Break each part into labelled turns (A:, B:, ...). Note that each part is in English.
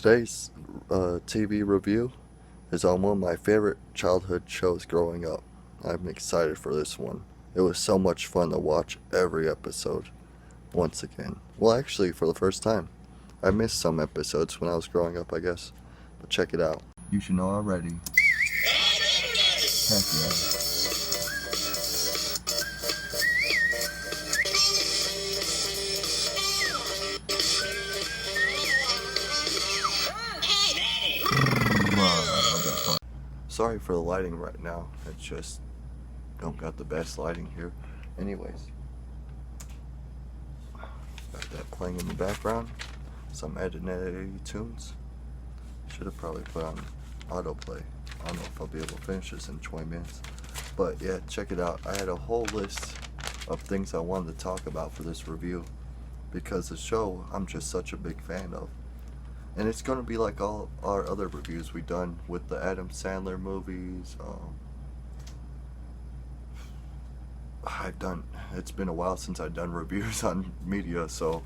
A: Today's TV review is on one of my favorite childhood shows growing up. I'm excited for this one. It was so much fun to watch every episode once again. Well, actually, for the first time. I missed some episodes when I was growing up, I guess. But check it out. You should know already. Heck yeah. Sorry for the lighting right now. It's just don't got the best lighting here. Anyways, got that playing in the background. Some eddy tunes. Should have probably put on autoplay. I don't know if I'll be able to finish this in 20 minutes. But yeah, check it out. I had a whole list of things I wanted to talk about for this review because the show I'm just such a big fan of. And it's going to be like all our other reviews we've done with the Adam Sandler movies. It's been a while since I've done reviews on media, so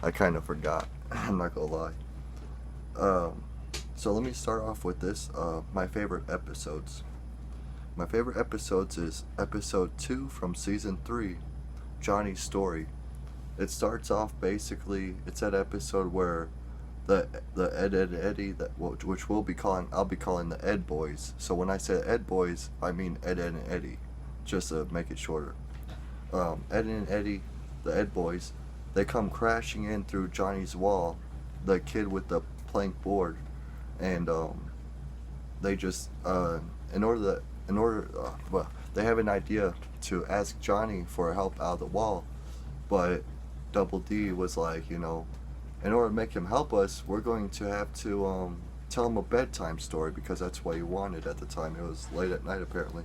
A: I kind of forgot. I'm not going to lie. So let me start off with this. My favorite episodes. My favorite episodes is episode 2 from season 3, Johnny's Story. It starts off basically, it's that episode where the Eddy, which I'll be calling the Ed Boys. So when I say Ed Boys, I mean Ed and Eddie, just to make it shorter. Ed and Eddie, the Ed Boys, they come crashing in through Johnny's wall, the kid with the plank board, and they just they have an idea to ask Johnny for help out of the wall, but Double D was like, in order to make him help us, we're going to have to tell him a bedtime story because that's what he wanted at the time. It was late at night apparently.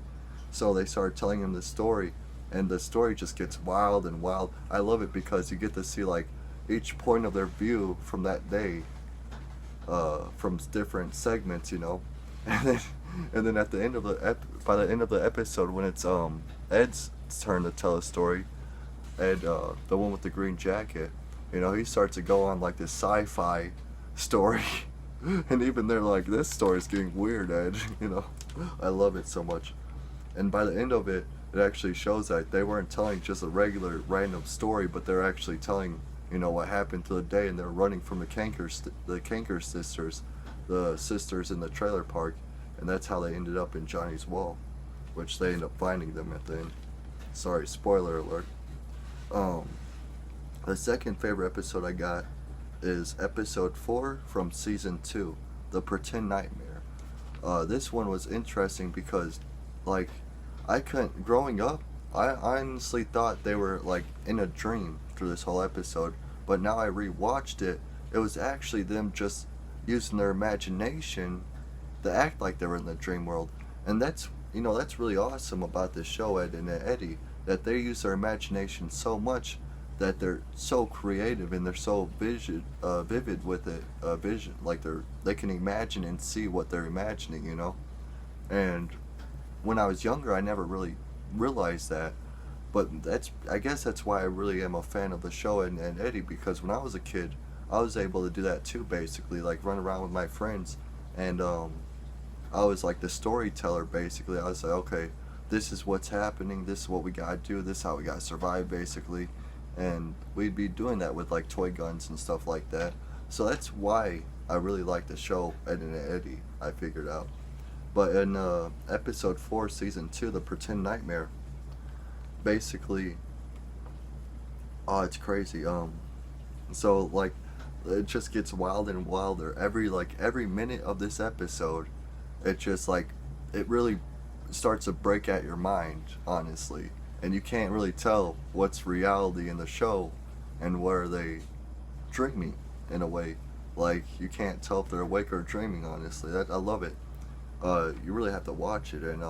A: So they started telling him the story, and the story just gets wild and wild. I love it because you get to see like each point of their view from that day, from different segments, and then at the end of by the end of the episode, when it's Ed's turn to tell a story, Ed, the one with the green jacket, he starts to go on like this sci-fi story, and even they're like, this story's getting weird, Ed. I love it so much. And by the end of it, it actually shows that they weren't telling just a regular random story, but they're actually telling, what happened to the day, and they're running from the kanker sisters, the sisters in the trailer park, and that's how they ended up in Johnny's wall, which they end up finding them at the end. Sorry, spoiler alert. The second favorite episode I got is episode 4 from season 2, The Pretend Nightmare. This one was interesting because, growing up, I honestly thought they were like in a dream through this whole episode, but now I rewatched it, it was actually them just using their imagination to act like they were in the dream world. And that's really awesome about this show, Ed and Eddie, that they use their imagination so much that they're so creative and they're so vivid with it, vision, like they can imagine and see what they're imagining, And when I was younger, I never really realized that, but I guess that's why I really am a fan of the show and Eddie, because when I was a kid, I was able to do that too, basically, like run around with my friends, and I was like the storyteller, basically. I was like, okay, this is what's happening, this is what we gotta do, this is how we gotta survive, basically. And we'd be doing that with like toy guns and stuff like that. So that's why I really like the show Ed and Eddie, I figured out. But in episode 4, season 2, The Pretend Nightmare, basically, it's crazy. So like, it just gets wild and wilder. Every minute of this episode, it just like, it really starts to break at your mind, honestly. And you can't really tell what's reality in the show and where they dreaming in a way. Like, you can't tell if they're awake or dreaming, honestly. I love it. You really have to watch it, and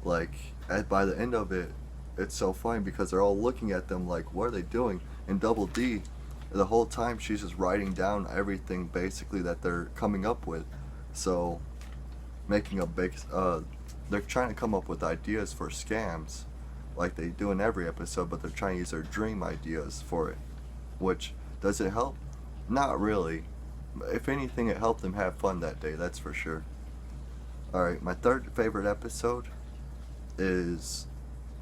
A: by the end of it, it's so funny because they're all looking at them like, what are they doing? And Double D, the whole time she's just writing down everything basically that they're coming up with. So making a big they're trying to come up with ideas for scams like they do in every episode, but they're trying to use their dream ideas for it. Which, does it help? Not really. If anything, it helped them have fun that day, that's for sure. Alright, my third favorite episode is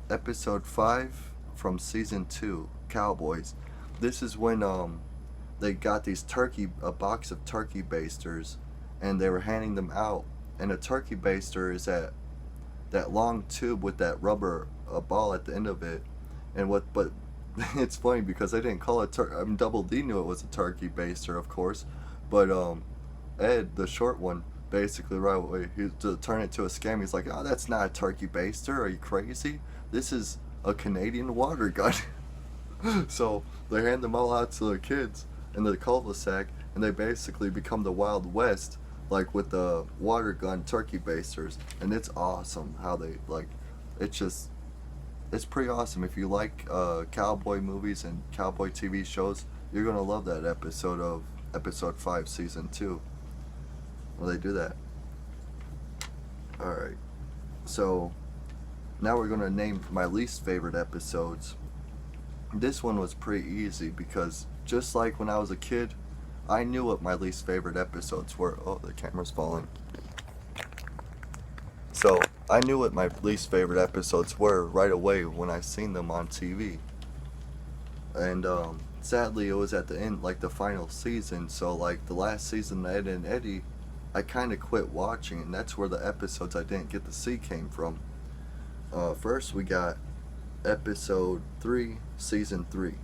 A: episode 5 from season 2, Cowboys. This is when they got a box of turkey basters, and they were handing them out. And a turkey baster is that long tube with that rubber ball at the end of it. But it's funny because they didn't call it Double D knew it was a turkey baster, of course, but Ed, the short one, basically right away he turned it to a scam. He's like, "Oh, that's not a turkey baster. Are you crazy? This is a Canadian water gun." So they hand them all out to the kids in the cul-de-sac, and they basically become the Wild West, like with the water gun turkey basters. And it's awesome how they like. It's pretty awesome. If you like cowboy movies and cowboy TV shows, you're gonna love that episode of episode 5, season 2. Well, they do that. Alright. So, now we're gonna name my least favorite episodes. This one was pretty easy because just like when I was a kid, I knew what my least favorite episodes were. Oh, the camera's falling. So, I knew what my least favorite episodes were right away when I seen them on TV. And sadly, it was at the end, like the final season. So, like the last season, Ed and Eddy, I kind of quit watching, and that's where the episodes I didn't get to see came from. First, we got episode 3, season 3.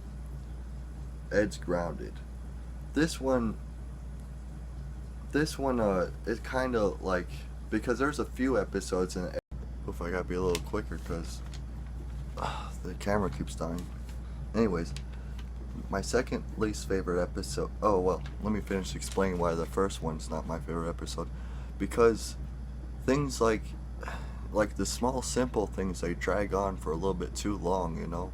A: Ed's Grounded. This one, it kind of like, because there's a few episodes in it. If I gotta be a little quicker because the camera keeps dying. Anyways, my second least favorite episode. Oh well, let me finish explaining why the first one's not my favorite episode. Because things like the small simple things, they drag on for a little bit too long. You know,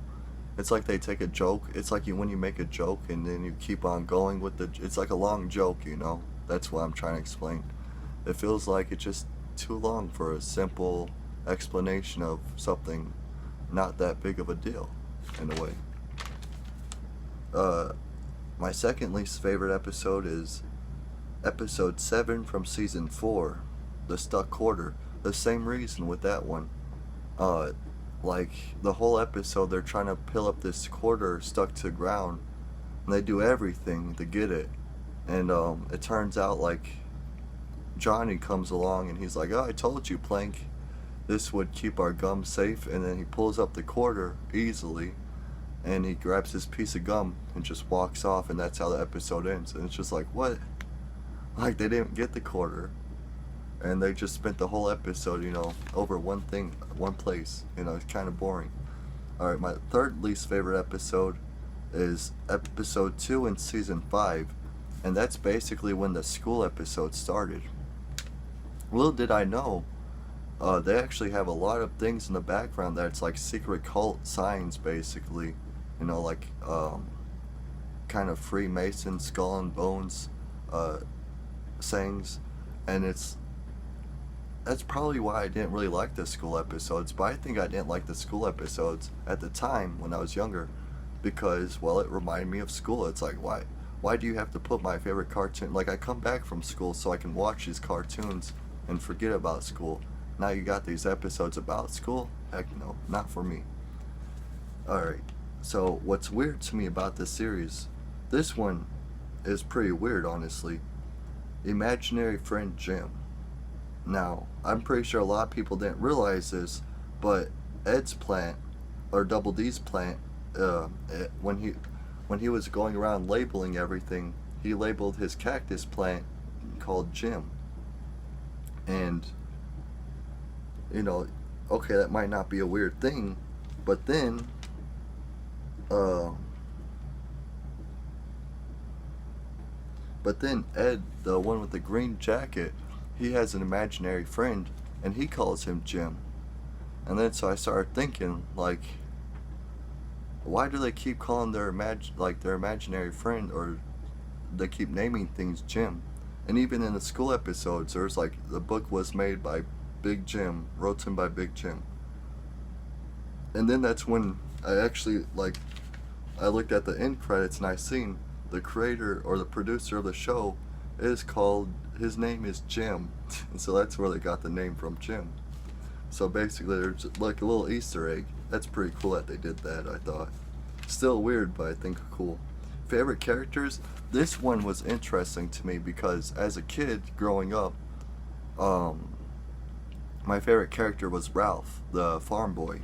A: it's like they take a joke. It's like when you make a joke and then you keep on going with it's like a long joke. You know, that's what I'm trying to explain. It feels like it's just too long for a simple explanation of something not that big of a deal, in a way. My second least favorite episode is episode 7 from season 4, The Stuck Quarter. The same reason with that one. Like, the whole episode, they're trying to peel up this quarter stuck to the ground, and they do everything to get it. And it turns out, like, Johnny comes along and he's like, "Oh, I told you, Plank, this would keep our gum safe." And then he pulls up the quarter easily, and he grabs his piece of gum and just walks off, and that's how the episode ends. And it's just like, what? Like, they didn't get the quarter, and they just spent the whole episode, you know, over one thing, one place. You know, it's kind of boring. Alright, my third least favorite episode is episode 2 in season 5, and that's basically when the school episode started. Little did I know, they actually have a lot of things in the background that's like secret cult signs, basically. You know, like kind of Freemason skull and bones sayings, and that's probably why I didn't really like the school episodes. But I think I didn't like the school episodes at the time when I was younger because, well, it reminded me of school. It's like, why do you have to put my favorite cartoon? Like, I come back from school so I can watch these cartoons and forget about school. Now you got these episodes about school? Heck no, not for me. Alright, so what's weird to me about this series, this one is pretty weird, honestly. Imaginary friend Jim. Now, I'm pretty sure a lot of people didn't realize this, but Ed's plant, or Double D's plant, when he was going around labeling everything, he labeled his cactus plant called Jim. And, you know, okay, that might not be a weird thing, but then, Ed, the one with the green jacket, he has an imaginary friend, and he calls him Jim. And then so I started thinking, like, why do they keep calling their imaginary friend, or they keep naming things Jim? And even in the school episodes, there's like, the book was made by Big Jim, written by Big Jim. And then that's when I actually, like, I looked at the end credits and I seen the creator or the producer of the show is called, his name is Jim. And so that's where they got the name from, Jim. So basically there's like a little Easter egg. That's pretty cool that they did that, I thought. Still weird, but I think cool. Favorite characters? This one was interesting to me because as a kid growing up, my favorite character was Ralph, the farm boy.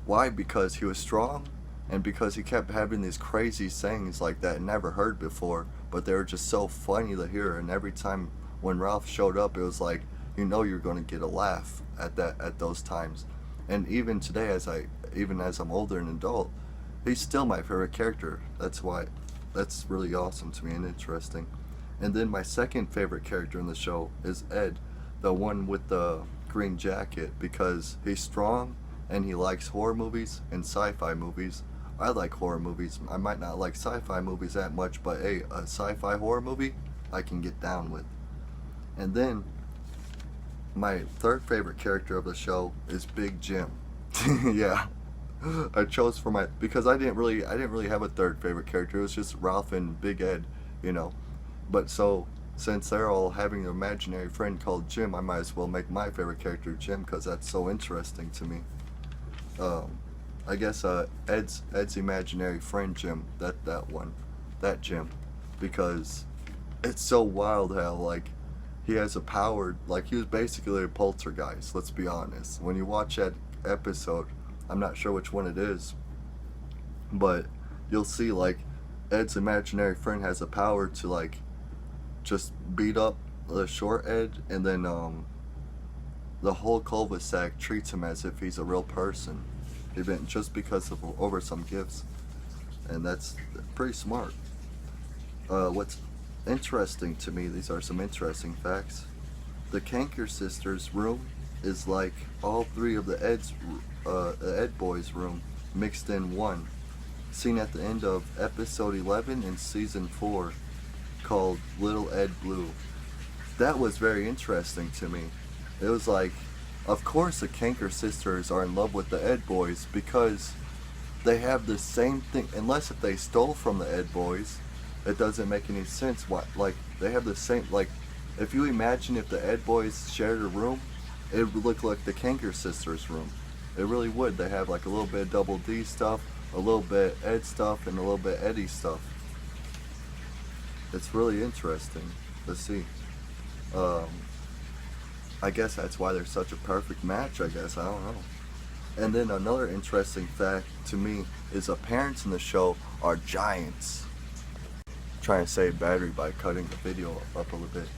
A: Why? Because he was strong and because he kept having these crazy sayings like that I never heard before, but they were just so funny to hear. And every time when Ralph showed up, it was like, you know, you're going to get a laugh at those times. And even today, even as I'm older and adult, he's still my favorite character. That's really awesome to me and interesting. And then my second favorite character in the show is Ed, the one with the green jacket, because he's strong and he likes horror movies and sci-fi movies. I like horror movies. I might not like sci-fi movies that much, but hey, a sci-fi horror movie I can get down with. And then my third favorite character of the show is Big Jim. Yeah. I chose because I didn't really have a third favorite character. It was just Ralph and Big Ed, you know. But so since they're all having an imaginary friend called Jim, I might as well make my favorite character Jim because that's so interesting to me. I guess Ed's imaginary friend Jim, that Jim, because it's so wild how like he has a power, like he was basically a poltergeist. Let's be honest. When you watch that episode, I'm not sure which one it is, but you'll see like Ed's imaginary friend has a power to like just beat up the short Ed, and then the whole cul-de-sac treats him as if he's a real person, even just because of over some gifts, and that's pretty smart. What's interesting to me, these are some interesting facts. The Kanker sisters' room is like all three of the Ed boys' room mixed in one, seen at the end of episode 11 in season 4, called Little Ed Blue. That was very interesting to me. It was like, of course the Kanker sisters are in love with the Ed boys because they have the same thing, unless if they stole from the Ed boys, it doesn't make any sense. Why, like, they have the same, like, if you imagine if the Ed boys shared a room, it would look like the Kanker sisters' room. It really would. They have like a little bit of Double D stuff, a little bit Ed stuff, and a little bit Eddie stuff. It's really interesting to see. I guess that's why they're such a perfect match, I guess. I don't know. And then another interesting fact to me is the parents in the show are giants. Trying to save battery by cutting the video up a little bit.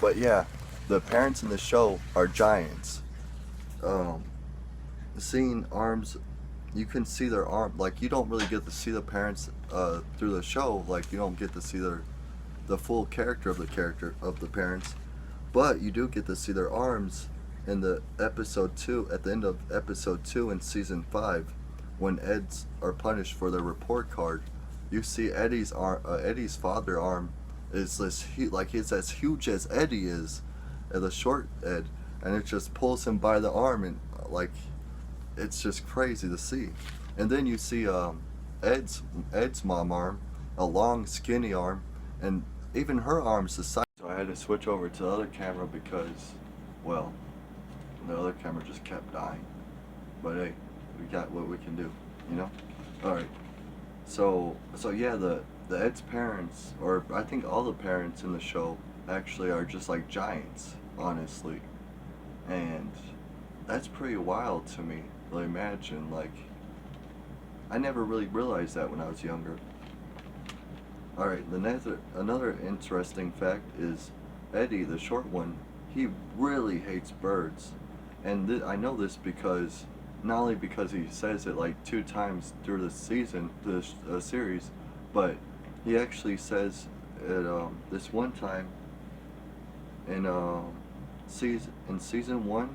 A: But yeah, the parents in the show are giants. Seeing arms, you can see their arm. Like, you don't really get to see the parents through the show. Like, you don't get to see the full character of the parents, but you do get to see their arms in the episode 2, at the end of episode 2 in season 5, when Eds are punished for their report card. You see Eddie's father arm is like it's as huge as Eddie is, the short Ed, and it just pulls him by the arm, and like it's just crazy to see. And then you see Ed's mom arm, a long skinny arm, and even her arm's the size. So I had to switch over to the other camera because, well, the other camera just kept dying. But hey, we got what we can do, you know? Alright. So yeah, the Ed's parents, or I think all the parents in the show actually are just like giants, honestly. And that's pretty wild to me. Really imagine, like, I never really realized that when I was younger. Alright, another interesting fact is Eddie, the short one, he really hates birds. And I know this because, not only because he says it like 2 times through the series, but he actually says it this one time in season 1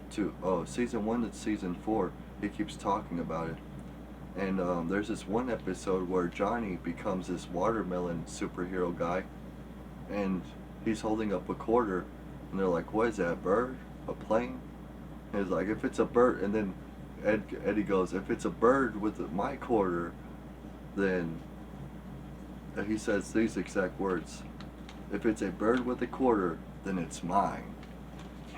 A: to season 4, he keeps talking about it. And there's this one episode where Johnny becomes this watermelon superhero guy, and he's holding up a quarter, and they're like, "What is that, a bird? A plane?" And he's like, "If it's a bird," and then Eddie goes, "If it's a bird with my quarter, then he says these exact words: "If it's a bird with a quarter, then it's mine."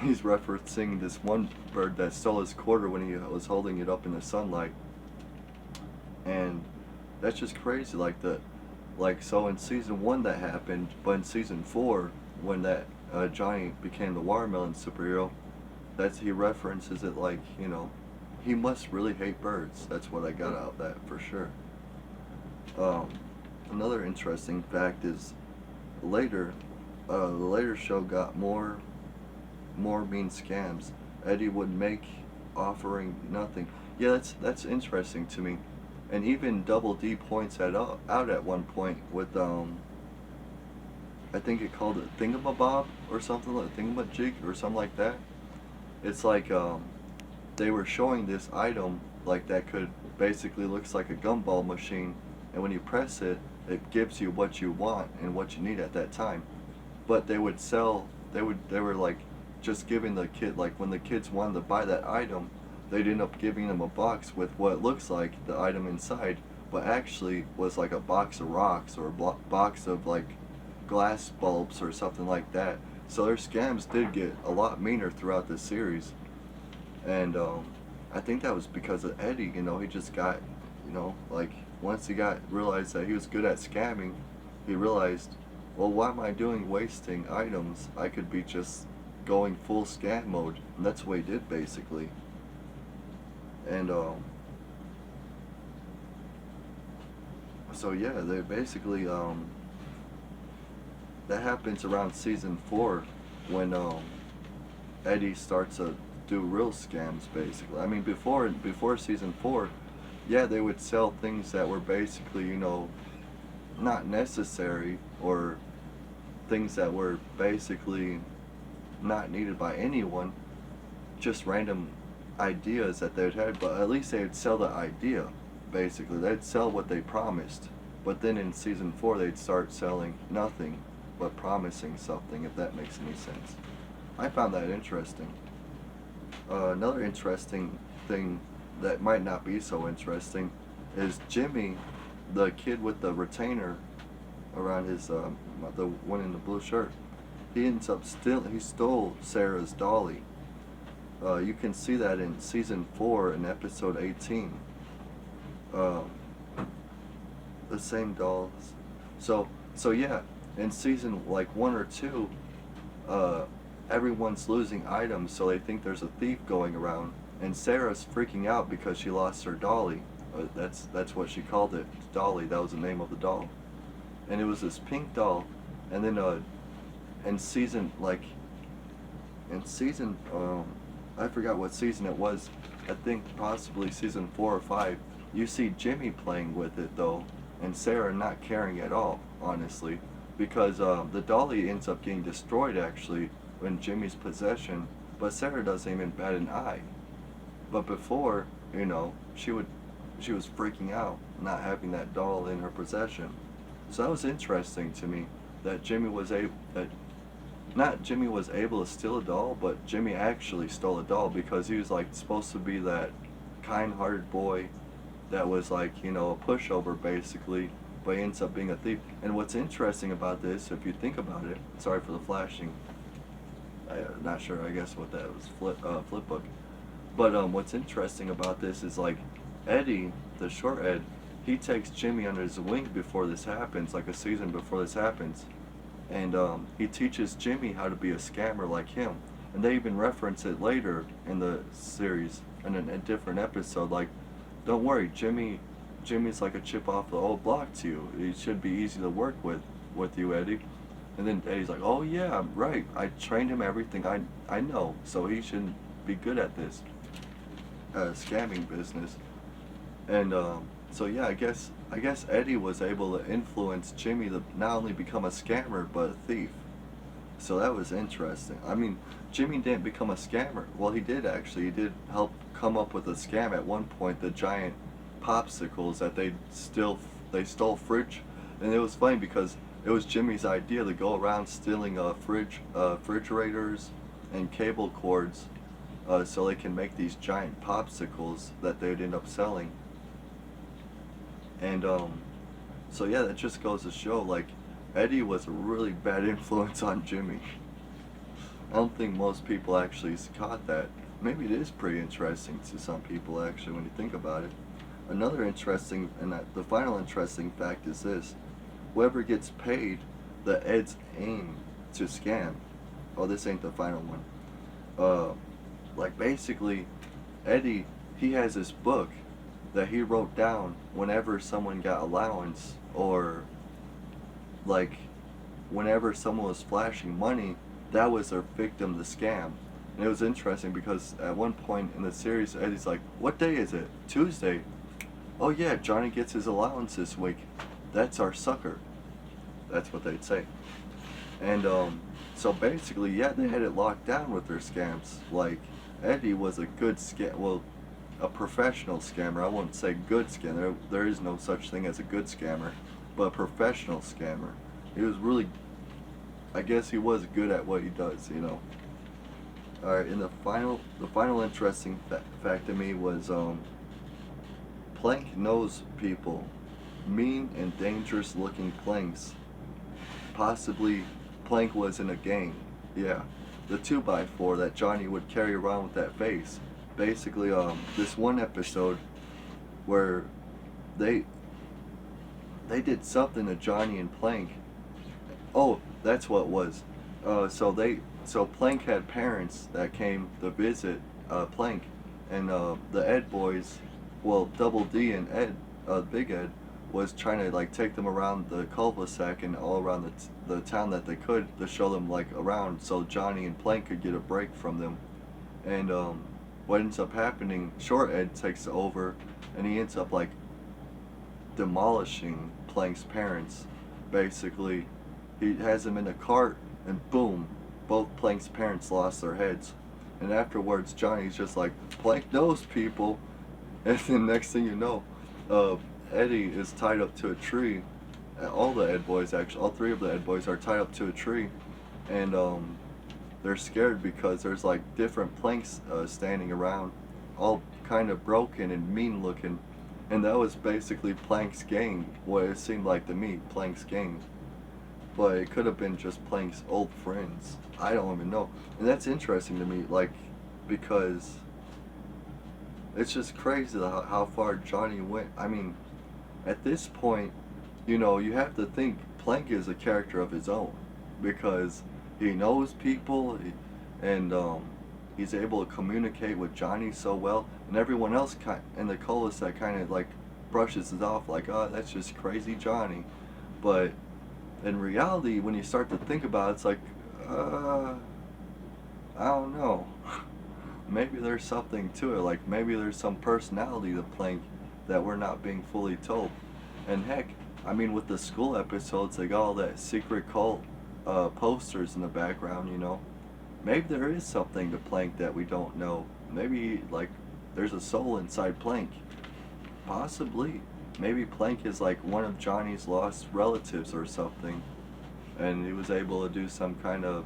A: He's referencing this one bird that stole his quarter when he was holding it up in the sunlight, and that's just crazy. So in season one that happened, but in season four, when that Johnny became the watermelon superhero, he references it like, he must really hate birds. That's what I got out of that for sure. Um, Another interesting fact is later, the later show got more mean scams. Eddie would make offering nothing. Yeah, that's interesting to me. And even Double D points out at one point with I think it called it thingamabob or something like thingamajig or something like that. It's like they were showing this item like that could basically looks like a gumball machine, and when you press it, it gives you what you want and what you need at that time. But they would sell. They were like just giving the kid, like when the kids wanted to buy that item, they'd end up giving them a box with what looks like the item inside, but actually was like a box of rocks or a box of like glass bulbs or something like that. So their scams did get a lot meaner throughout the series, and I think that was because of Eddie. He just got, like once he realized that he was good at scamming, he realized, well, why am I wasting items? I could be just going full scam mode, and that's what he did basically. And so yeah, they basically that happens around season 4 when Eddie starts to do real scams basically. I mean, before season 4, yeah, they would sell things that were basically, not necessary, or things that were basically not needed by anyone, just random ideas that they'd had, but at least they'd sell the idea, basically. They'd sell what they promised. But then in season 4, they'd start selling nothing but promising something, if that makes any sense. I found that interesting. Another interesting thing that might not be so interesting is Jimmy, the kid with the retainer around his, the one in the blue shirt. He stole Sarah's dolly. You can see that in season 4 in episode 18. The same dolls. So yeah, in season like 1 or 2, everyone's losing items, so they think there's a thief going around, and Sarah's freaking out because she lost her dolly. That's what she called it, dolly. That was the name of the doll, and it was this pink doll. And then in season I forgot what season it was. I think possibly season 4 or 5. You see Jimmy playing with it though, and Sarah not caring at all, honestly, because the dolly ends up getting destroyed actually in Jimmy's possession, but Sarah doesn't even bat an eye. But before, she was freaking out not having that doll in her possession. So that was interesting to me that not Jimmy was able to steal a doll, but Jimmy actually stole a doll because he was like supposed to be that kind-hearted boy that was like, a pushover basically, but he ends up being a thief. And what's interesting about this, if you think about it, sorry for the flashing, I'm not sure, I guess what that was, flip book. But what's interesting about this is like Eddie, the short Ed, he takes Jimmy under his wing before this happens, like a season before this happens. And he teaches Jimmy how to be a scammer like him. And they even reference it later in the series, in a different episode, like, don't worry, Jimmy's like a chip off the old block to you. He should be easy to work with you, Eddie. And then Eddie's like, oh yeah, right, I trained him everything I know, so he should be good at this scamming business. And so yeah, I guess Eddie was able to influence Jimmy to not only become a scammer but a thief. So that was interesting. I mean, Jimmy didn't become a scammer. Well, he did actually. He did help come up with a scam at one point. The giant popsicles that they stole fridge, and it was funny because it was Jimmy's idea to go around stealing refrigerators and cable cords, so they can make these giant popsicles that they'd end up selling. And So yeah, that just goes to show like Eddie was a really bad influence on Jimmy. I don't think most people actually caught that. Maybe it is pretty interesting to some people actually when you think about it. Another interesting, and the final interesting fact is this: whoever gets paid, the Eds aim to scam. Oh, this ain't the final one. Uh, like basically, Eddie, he has this book that he wrote down whenever someone got allowance or like whenever someone was flashing money, that was their victim to scam. And it was interesting because at one point in the series, Eddie's like, "What day is it? Tuesday. Oh yeah, Johnny gets his allowance this week. That's our sucker." That's what they'd say. And so basically, yeah, they had it locked down with their scams. Like Eddie was a good scam. Well, a professional scammer. I wouldn't say good scammer. There is no such thing as a good scammer, but a professional scammer. He was really, I guess he was good at what he does, you know. All right, and the final interesting fact to me was Plank knows people, mean and dangerous looking planks. Possibly Plank was in a gang. Yeah, the 2x4 that Johnny would carry around with that face. Basically, this one episode where they did something to Johnny and Plank. Oh, that's what it was. So Plank had parents that came to visit Plank, and the Ed boys, well, Double D and Ed, Big Ed, was trying to like take them around the cul-de-sac and all around the town that they could to show them like around, so Johnny and Plank could get a break from them. And what ends up happening, Short Ed takes over, and he ends up like demolishing Plank's parents. Basically, he has them in a cart, and boom, both Plank's parents lost their heads. And afterwards, Johnny's just like, "Plank knows people," and then next thing you know, Eddie is tied up to a tree. All the Ed boys, actually, all three of the Ed boys are tied up to a tree, and they're scared because there's like different planks standing around, all kind of broken and mean looking, and that was basically Plank's gang. What it seemed like to me, Plank's gang, but it could have been just Plank's old friends. I don't even know, and that's interesting to me, like because it's just crazy how far Johnny went. I mean, at this point, you know, you have to think Plank is a character of his own because he knows people and he's able to communicate with Johnny so well, and everyone else in the cul-de-sac kind of like brushes it off like, "Oh, that's just crazy Johnny." But in reality, when you start to think about it, it's like, I don't know. Maybe there's something to it. Like maybe there's some personality to Plank that we're not being fully told. And heck, I mean, with the school episodes, they got all that secret cult posters in the background, you know. Maybe there is something to Plank that we don't know. Maybe like there's a soul inside Plank. Possibly. Maybe Plank is like one of Johnny's lost relatives or something, and he was able to do some kind of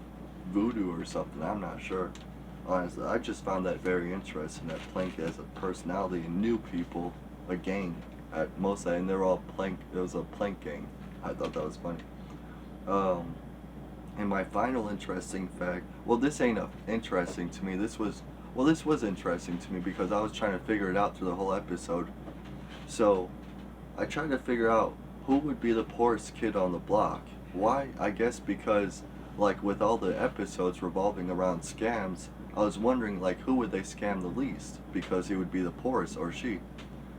A: voodoo or something. I'm not sure. Honestly, I just found that very interesting that Plank has a personality and knew people, a gang at most, and they're all Plank. It was a Plank gang. I thought that was funny. And my final interesting fact. Well, this ain't interesting to me. This was interesting to me because I was trying to figure it out through the whole episode. So, I tried to figure out who would be the poorest kid on the block. Why? I guess because, like, with all the episodes revolving around scams, I was wondering, like, who would they scam the least? Because he would be the poorest, or she.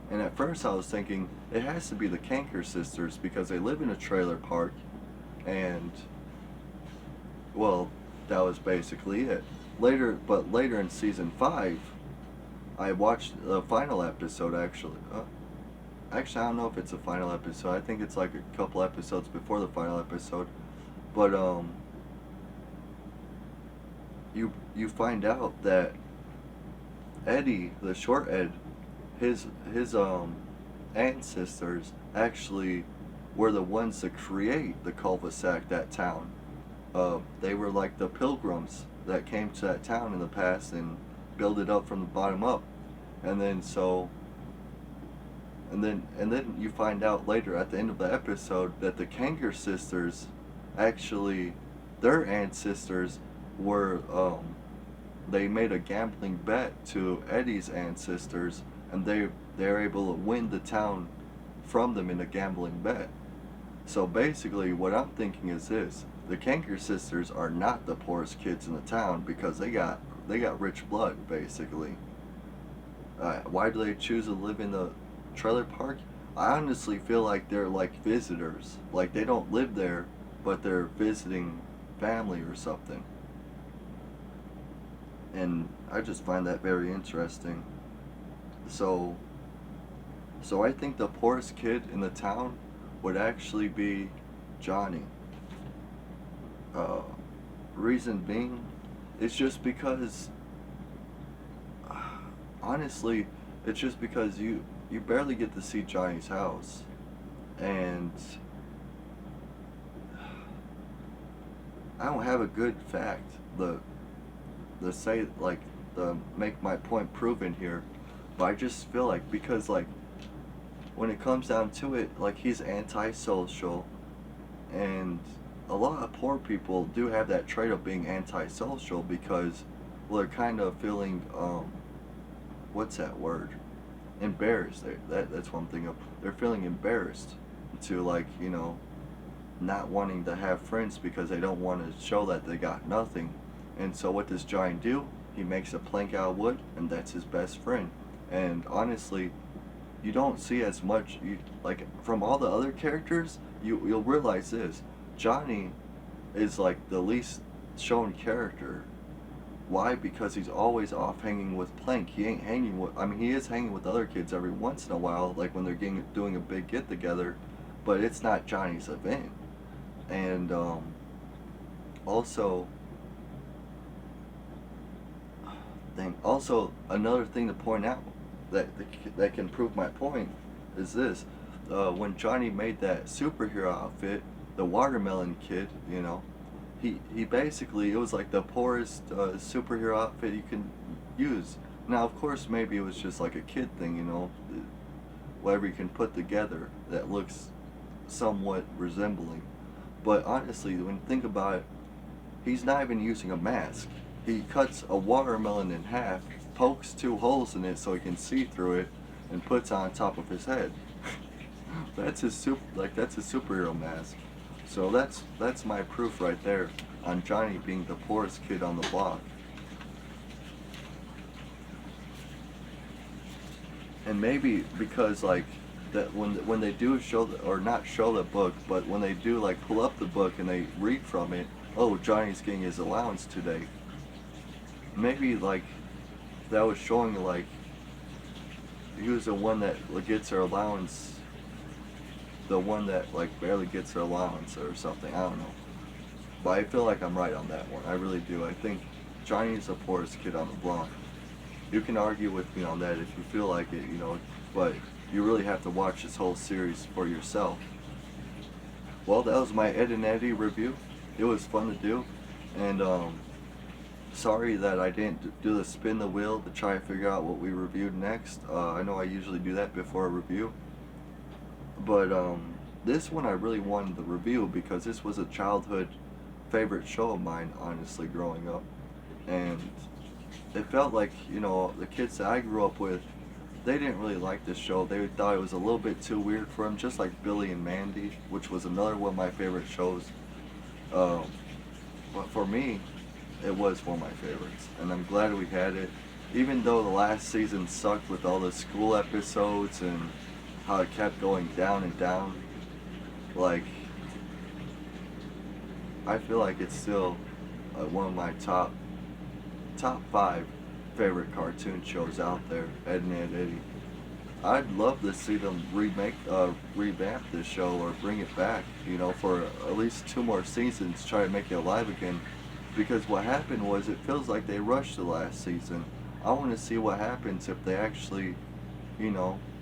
A: And at first I was thinking, it has to be the Kanker sisters because they live in a trailer park, and, well, that was basically it. Later in season 5, I watched the final episode, actually. Actually, I don't know if it's a final episode. I think it's like a couple episodes before the final episode. But you find out that Eddie, the short Ed, his ancestors actually were the ones to create the cul-de-sac, that town. They were like the pilgrims that came to that town in the past and built it up from the bottom up. And then so And then you find out later at the end of the episode that the Kanker sisters, actually, their ancestors were they made a gambling bet to Eddie's ancestors, and they're able to win the town from them in a gambling bet. So basically, what I'm thinking is this: the Kanker sisters are not the poorest kids in the town because they got rich blood, basically. Why do they choose to live in the trailer park? I honestly feel like they're like visitors. Like they don't live there, but they're visiting family or something. And I just find that very interesting. So, so I think the poorest kid in the town would actually be Johnny. Uh, Reason being, it's just because, honestly, it's just because you barely get to see Johnny's house, and I don't have a good fact the say like the make my point proven here, but I just feel like because like when it comes down to it, like he's antisocial, and a lot of poor people do have that trait of being antisocial because well they're kind of feeling what's that word, embarrassed. That's one thing of they're feeling embarrassed to like not wanting to have friends because they don't want to show that they got nothing. And so what does Johnny do? He makes a plank out of wood, and that's his best friend. And honestly, you don't see as much like from all the other characters. You'll realize this: Johnny is like the least shown character. Why? Because he's always off hanging with Plank. He ain't hanging with. I mean, he is hanging with other kids every once in a while, like when they're doing a big get together, but it's not Johnny's event. And also, another thing to point out that can prove my point is this: when Johnny made that superhero outfit, the watermelon kid, he basically it was like the poorest superhero outfit you can use. Now, of course, maybe it was just like a kid thing, whatever you can put together that looks somewhat resembling. But honestly, when you think about it, he's not even using a mask. He cuts a watermelon in half, pokes two holes in it so he can see through it, and puts it on top of his head. That's his superhero mask. So that's my proof right there on Johnny being the poorest kid on the block. And maybe because like that when they do show or not show the book, but when they do like pull up the book and they read from it, oh, Johnny's getting his allowance today. Maybe like that was showing like he was the one that gets her allowance, the one that like barely gets her allowance or something. I don't know, but I feel like I'm right on that one. I really do. I think Johnny's the poorest kid on the block. You can argue with me on that if you feel like it, but you really have to watch this whole series for yourself. Well, that was my Ed and Eddie review. It was fun to do, and sorry that I didn't do the spin the wheel to try and figure out what we reviewed next. I know I usually do that before a review, but this one I really wanted to review because this was a childhood favorite show of mine, honestly, growing up, and it felt like the kids that I grew up with, they didn't really like this show. They thought it was a little bit too weird for them, just like Billy and Mandy, which was another one of my favorite shows. Um, but for me, it was one of my favorites, and I'm glad we had it. Even though the last season sucked with all the school episodes and how it kept going down and down, like, I feel like it's still one of my top five favorite cartoon shows out there, Ed and Ed Eddie. I'd love to see them revamp this show or bring it back, for at least 2 more seasons, try to make it alive again. Because what happened was, it feels like they rushed the last season. I want to see what happens if they actually,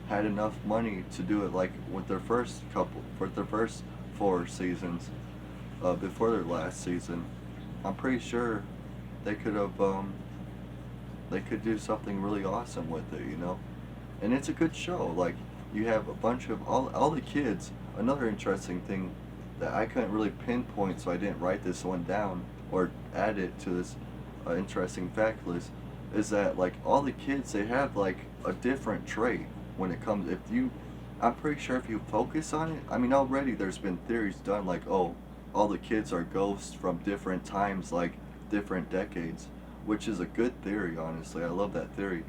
A: had enough money to do it like with their first 4 seasons, before their last season. I'm pretty sure they could have, they could do something really awesome with it, And it's a good show. Like, you have a bunch of all the kids. Another interesting thing that I couldn't really pinpoint, so I didn't write this one down or add it to this interesting fact list, is that like all the kids, they have like a different trait when it comes. If you, I'm pretty sure if you focus on it, I mean already there's been theories done like, oh, all the kids are ghosts from different times, like different decades, which is a good theory. Honestly, I love that theory.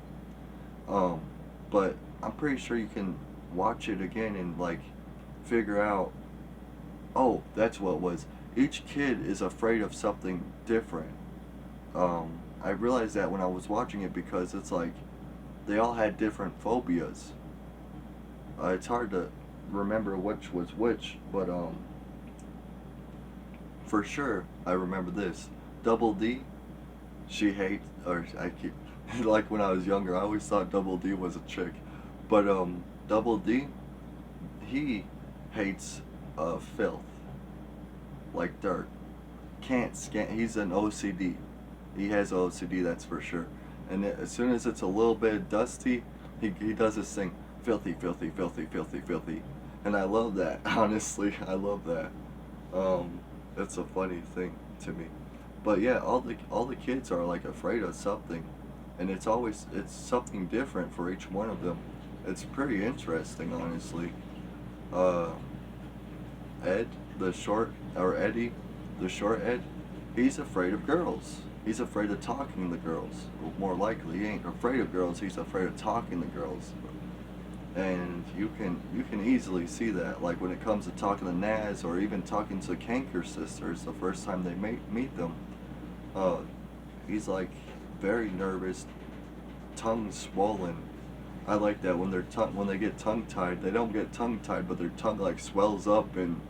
A: Um, but I'm pretty sure you can watch it again and like figure out, oh, that's what it was. Each kid is afraid of something different. I realized that when I was watching it because it's like they all had different phobias. It's hard to remember which was which, but for sure I remember this. Double D, she hates, or I keep like when I was younger, I always thought Double D was a chick, but Double D, he hates filth, like dirt. Can't scan. He's an OCD. He has OCD, that's for sure. And as soon as it's a little bit dusty, he does this thing, filthy, filthy, filthy, filthy, filthy, and I love that. Honestly, I love that. It's a funny thing to me. But yeah, all the kids are like afraid of something, and it's something different for each one of them. It's pretty interesting, honestly. Uh, Ed, the short, or Eddie, the short Ed, he's afraid of girls. He's afraid of talking to girls. More likely, he ain't afraid of girls. He's afraid of talking to girls. And you can easily see that, like when it comes to talking to Naz or even talking to the Kanker sisters the first time they meet them. Uh, he's like very nervous, tongue swollen. I like that when they get tongue tied. They don't get tongue tied, but their tongue like swells up and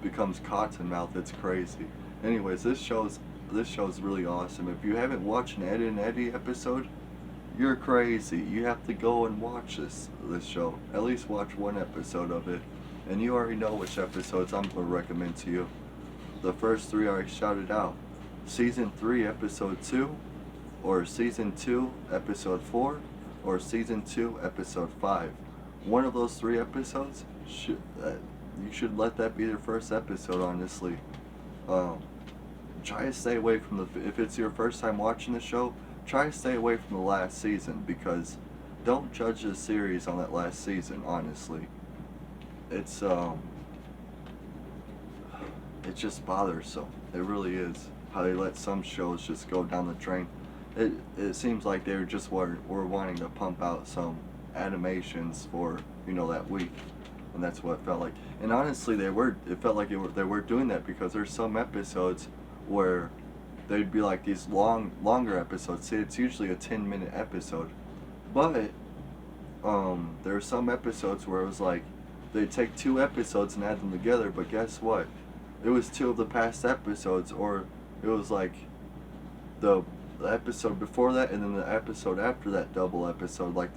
A: becomes cotton mouth. It's crazy. Anyways, this show's really awesome. If you haven't watched an Ed and Eddie episode, you're crazy. You have to go and watch this show. At least watch one episode of it. And you already know which episodes I'm gonna recommend to you. The first three I already shouted out. Season 3, episode 2, or season 2, episode 4, or season 2, episode 5. One of those 3 episodes you should let that be your first episode, honestly. Um, Try to stay away from if it's your first time watching the show, try to stay away from the last season, because don't judge the series on that last season, honestly. It's it's just bothersome. It really is. How they let some shows just go down the drain. It seems like they were wanting to pump out some animations for, that week. And that's what it felt like. And honestly, it felt like they were doing that because there's some episodes where they'd be like these longer episodes. See, it's usually a 10-minute episode. But there are some episodes where it was like they'd take 2 episodes and add them together, but guess what? It was 2 of the past episodes, or it was like the episode before that and then the episode after that double episode, like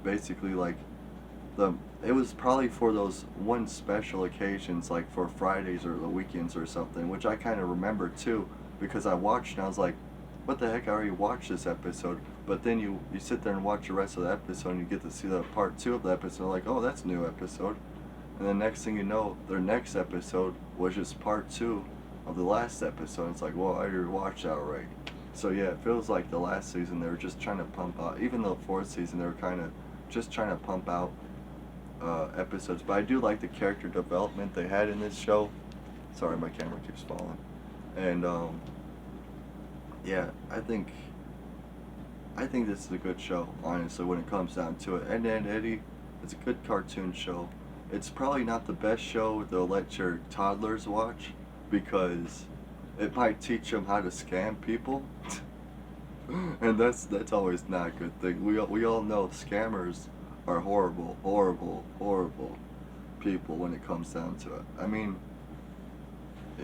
A: basically like it was probably for those one special occasions, like for Fridays or the weekends or something, which I kind of remember too, because I watched and I was like, what the heck, I already watched this episode. But then you sit there and watch the rest of the episode and you get to see the part 2 of the episode, like, oh, that's a new episode. And then next thing you know, their next episode was just part 2 of the last episode. It's like, well, I already watched that already. So yeah, it feels like the last season they were just trying to pump out, even the 4th season they were kind of just trying to pump out episodes. But I do like the character development they had in this show. Sorry, my camera keeps falling. And yeah, I think this is a good show, honestly, when it comes down to it. And Eddie, it's a good cartoon show. It's probably not the best show they'll let your toddlers watch, because it might teach them how to scam people. And that's always not a good thing. We all know scammers are horrible, horrible, horrible people when it comes down to it. I mean,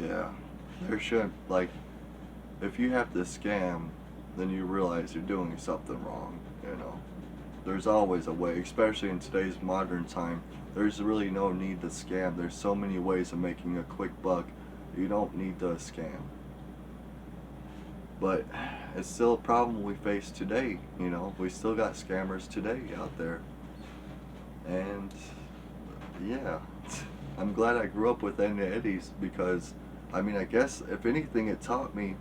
A: yeah, there should, like, if you have to scam, then you realize you're doing something wrong, There's always a way, especially in today's modern time. There's really no need to scam. There's so many ways of making a quick buck. You don't need to scam. But it's still a problem we face today, We still got scammers today out there. And Yeah, I'm glad I grew up with Ed and Eddies because, I mean, I guess if anything, it taught me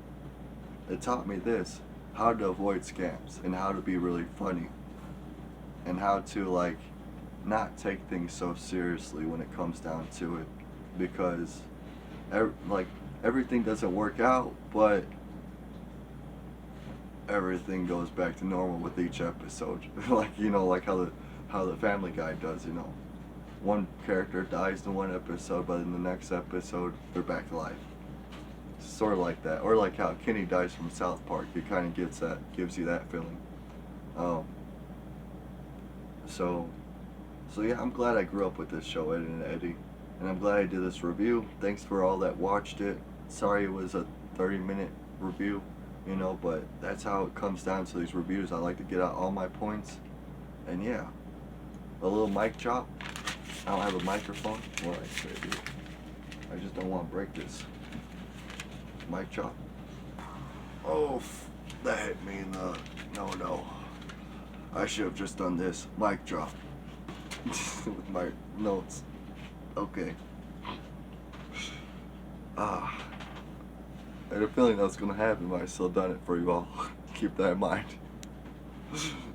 A: this: how to avoid scams and how to be really funny and how to like not take things so seriously when it comes down to it, because like everything doesn't work out, but everything goes back to normal with each episode. Like like how the Family Guy does. One character dies in one episode, but in the next episode they're back to life. Sort of like that, or like how Kenny dies from South Park. It kind of gives you that feeling. Um, so, so yeah, I'm glad I grew up with this show, Ed and Eddy, and I'm glad I did this review. Thanks for all that watched it. Sorry it was a 30-minute review, but that's how it comes down to these reviews. I like to get out all my points, and yeah, a little mic drop. I don't have a microphone. What I say, dude? I just don't want to break this. Mic drop. Oh, that hit me in the... No. I should have just done this. Mic drop. With my notes. Okay. I had a feeling that was going to happen, but I still done it for you all. Keep that in mind.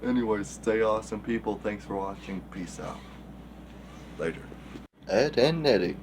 A: Anyways, stay awesome, people. Thanks for watching. Peace out. Later. Ed and Eddy.